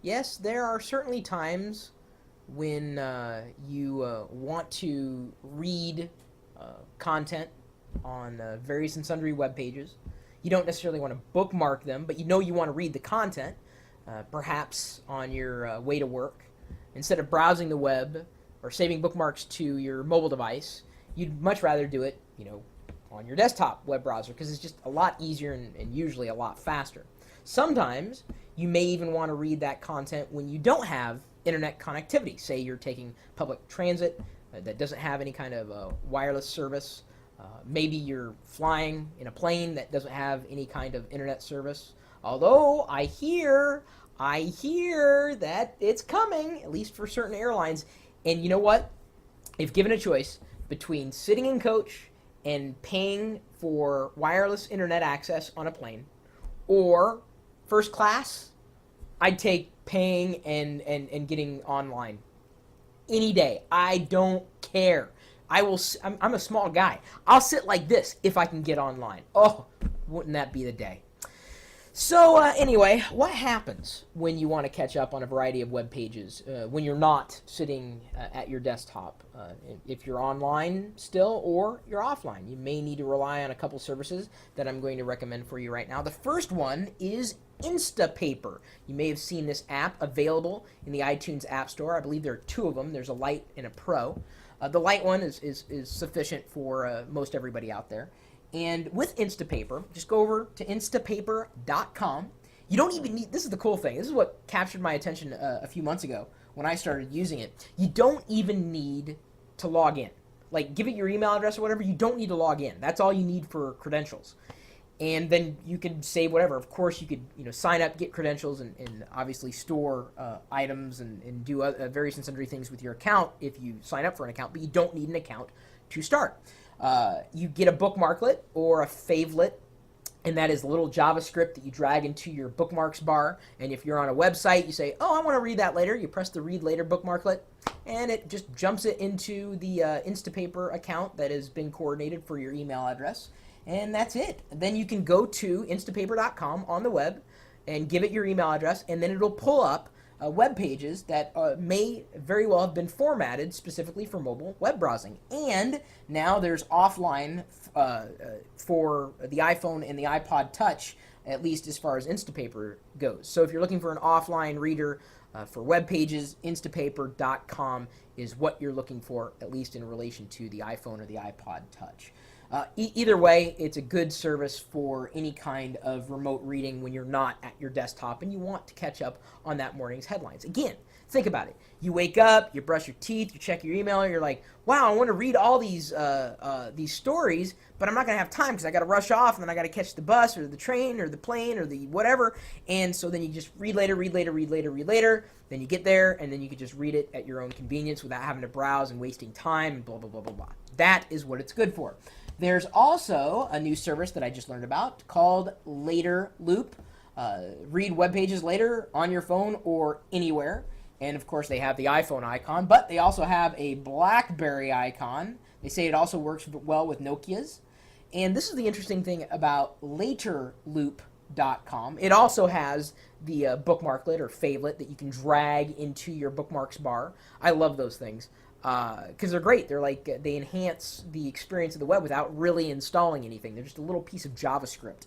Yes, there are certainly times when you want to read content on various and sundry web pages. You don't necessarily want to bookmark them, but you know you want to read the content, perhaps on your way to work. Instead of browsing the web or saving bookmarks to your mobile device, you'd much rather do it, on your desktop web browser because it's just a lot easier and usually a lot faster. Sometimes you may even want to read that content when you don't have internet connectivity. Say you're taking public transit that doesn't have any kind of wireless service. Maybe you're flying in a plane that doesn't have any kind of internet service. Although I hear that it's coming, at least for certain airlines. And you know what? If given a choice between sitting in coach and paying for wireless internet access on a plane, or first class, I'd take paying and getting online any day. I don't care. I'm a small guy. I'll sit like this if I can get online. Oh, wouldn't that be the day? So anyway, what happens when you want to catch up on a variety of web pages when you're not sitting at your desktop? If you're online still or you're offline, you may need to rely on a couple services that I'm going to recommend for you right now. The first one is Instapaper. You may have seen this app available in the iTunes App Store. I believe there are two of them. There's a Lite and a Pro. The Lite one is sufficient for most everybody out there. And with Instapaper, just go over to instapaper.com. You don't even need, this is the cool thing, this is what captured my attention a few months ago when I started using it. You don't even need to log in. Like, give it your email address or whatever, you don't need to log in. That's all you need for credentials. And then you can save whatever. Of course, you could sign up, get credentials, and obviously store items and do various and sundry things with your account if you sign up for an account, but you don't need an account to start. You get a bookmarklet or a favelet, and that is a little JavaScript that you drag into your bookmarks bar. And if you're on a website, you say, oh, I want to read that later. You press the Read Later bookmarklet, and it just jumps it into the Instapaper account that has been coordinated for your email address. And that's it. Then you can go to instapaper.com on the web and give it your email address, and then it'll pull up web pages that may very well have been formatted specifically for mobile web browsing. And now there's offline for the iPhone and the iPod Touch, at least as far as Instapaper goes. So if you're looking for an offline reader for web pages, instapaper.com is what you're looking for, at least in relation to the iPhone or the iPod Touch. Either way, it's a good service for any kind of remote reading when you're not at your desktop and you want to catch up on that morning's headlines. Again, think about it. You wake up, you brush your teeth, you check your email, you're like, wow, I want to read all these stories, but I'm not going to have time because I got to rush off and then I got to catch the bus or the train or the plane or the whatever. And so then you just read later. Then you get there and then you can just read it at your own convenience without having to browse and wasting time and blah, blah, blah, blah, blah. That is what it's good for. There's also a new service that I just learned about called Later Loop. Read web pages later on your phone or anywhere. And of course, they have the iPhone icon, but they also have a BlackBerry icon. They say it also works well with Nokias. And this is the interesting thing about LaterLoop.com. It also has the bookmarklet or favelet that you can drag into your bookmarks bar. I love those things. Because they're great. They're like, they enhance the experience of the web without really installing anything. They're just a little piece of JavaScript.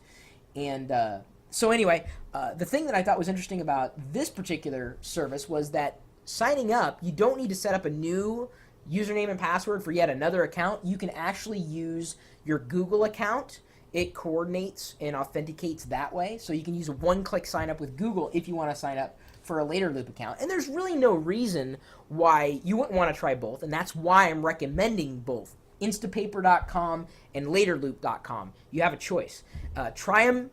And so anyway, the thing that I thought was interesting about this particular service was that signing up, you don't need to set up a new username and password for yet another account. You can actually use your Google account. It coordinates and authenticates that way. So you can use a one-click sign up with Google if you want to sign up for a Later Loop account. And there's really no reason why you wouldn't want to try both, and that's why I'm recommending both Instapaper.com and LaterLoop.com. You have a choice. Try them,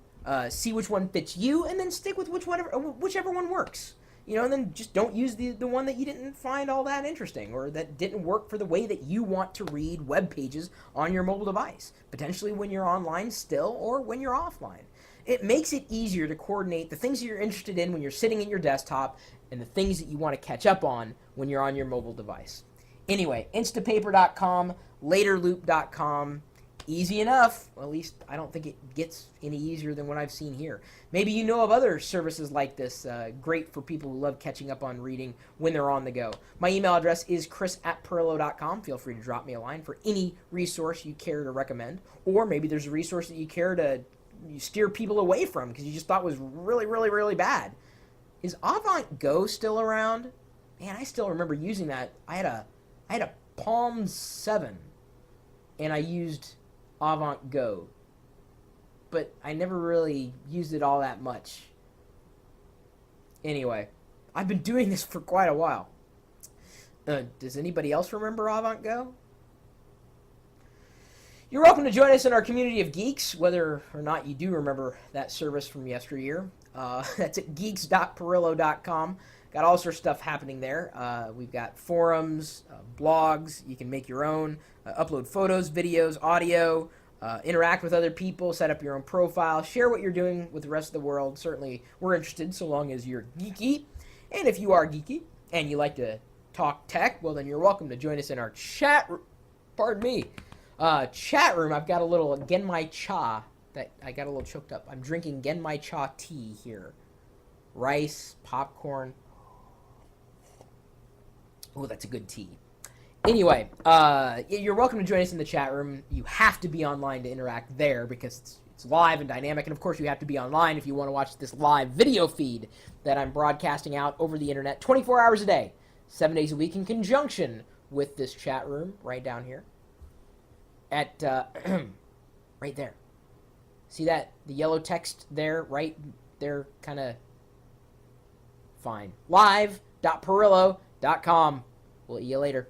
see which one fits you, and then stick with whichever one works. And then just don't use the one that you didn't find all that interesting or that didn't work for the way that you want to read web pages on your mobile device, potentially when you're online still or when you're offline. It makes it easier to coordinate the things that you're interested in when you're sitting at your desktop and the things that you want to catch up on when you're on your mobile device. Anyway, Instapaper.com, LaterLoop.com, Easy enough. Well, at least I don't think it gets any easier than what I've seen here. Maybe you know of other services like this, great for people who love catching up on reading when they're on the go. My email address is chris@pirillo.com. Feel free to drop me a line for any resource you care to recommend. Or maybe there's a resource that you care to steer people away from because you just thought was really, really, really bad. Is Avant Go still around? Man, I still remember using that. I had a Palm 7, and I used Avant Go, but I never really used it all that much. Anyway, I've been doing this for quite a while. Does anybody else remember Avant Go? You're welcome to join us in our community of geeks, whether or not you do remember that service from yesteryear. That's at geeks.pirillo.com. Got all sorts of stuff happening there. We've got forums, blogs. You can make your own, upload photos, videos, audio, interact with other people, set up your own profile, share what you're doing with the rest of the world. Certainly, we're interested so long as you're geeky. And if you are geeky and you like to talk tech, well, then you're welcome to join us in our chat room. Pardon me. Chat room. I've got a little Genmai Cha that I got a little choked up. I'm drinking Genmai Cha tea here. Rice, popcorn. Oh, that's a good tea. Anyway, you're welcome to join us in the chat room. You have to be online to interact there because it's live and dynamic. And, of course, you have to be online if you want to watch this live video feed that I'm broadcasting out over the internet 24 hours a day, 7 days a week in conjunction with this chat room right down here at right there. See that? The yellow text there, right there, kind of fine. Live.pirillo.com. We'll see you later.